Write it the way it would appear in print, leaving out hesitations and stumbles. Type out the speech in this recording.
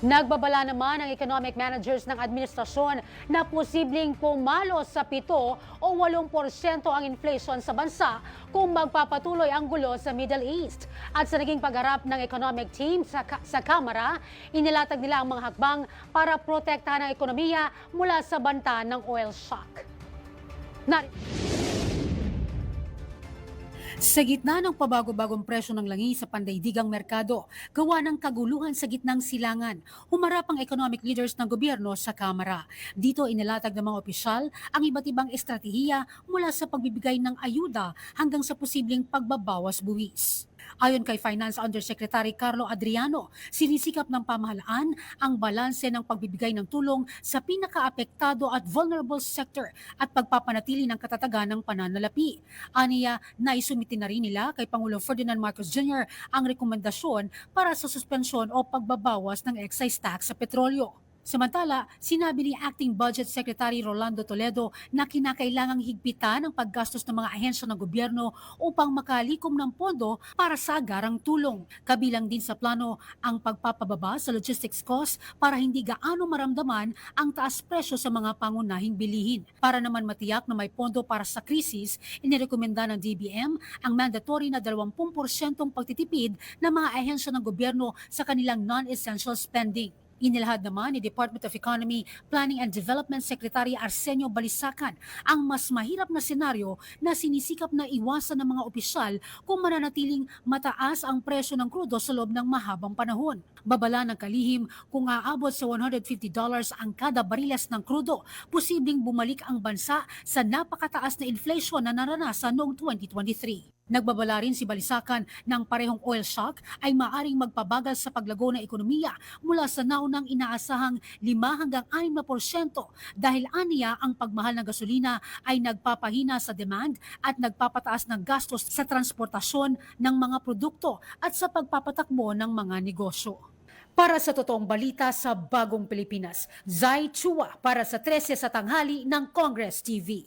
Nagbabala naman ang economic managers ng administrasyon na posibleng pumalo sa 7 o 8% ang inflation sa bansa kung magpapatuloy ang gulo sa Middle East. At sa naging pagharap ng economic team sa Kamara, inilatag nila ang mga hakbang para protektahan ang ekonomiya mula sa banta ng oil shock. Sa gitna ng pabago-bagong presyo ng langis sa pandaigdigang merkado, gawa ng kaguluhan sa gitnang silangan, humarap ang economic leaders ng gobyerno sa Kamara. Dito inilatag ng mga opisyal ang iba't ibang estratehiya mula sa pagbibigay ng ayuda hanggang sa posibleng pagbabawas buwis. Ayon kay Finance Undersecretary Carlo Adriano, sinisikap ng pamahalaan ang balanse ng pagbibigay ng tulong sa pinakaapektado at vulnerable sector at pagpapanatili ng katatagan ng pananalapi. Aniya, naisumiti na rin nila kay Pangulong Ferdinand Marcos Jr. ang rekomendasyon para sa suspensyon o pagbabawas ng excise tax sa petrolyo. Samantala, sinabi ni Acting Budget Secretary Rolando Toledo na kinakailangang higpitan ang paggastos ng mga ahensya ng gobyerno upang makalikom ng pondo para sa agarang tulong. Kabilang din sa plano ang pagpapababa sa logistics cost para hindi gaano maramdaman ang taas presyo sa mga pangunahing bilihin. Para naman matiyak na may pondo para sa krisis, inirekomenda ng DBM ang mandatory na 20% pagtitipid ng mga ahensya ng gobyerno sa kanilang non-essential spending. Inilahad naman ni Department of Economy, Planning and Development Secretary Arsenio Balisacan ang mas mahirap na senaryo na sinisikap na iwasan ng mga opisyal kung mananatiling mataas ang presyo ng krudo sa loob ng mahabang panahon. Babala ng kalihim kung aabot sa $150 ang kada bariles ng krudo, posibleng bumalik ang bansa sa napakataas na inflation na naranasan noong 2023. Nagbabala rin si Balisacan ng parehong oil shock ay maaring magpabagal sa paglago ng ekonomiya mula sa naunang inaasahang 5 hanggang 6% dahil aniya ang pagmahal ng gasolina ay nagpapahina sa demand at nagpapataas ng gastos sa transportasyon ng mga produkto at sa pagpapatakbo ng mga negosyo. Para sa totoong balita sa Bagong Pilipinas, Zai Chua para sa 13 sa tanghali ng Congress TV.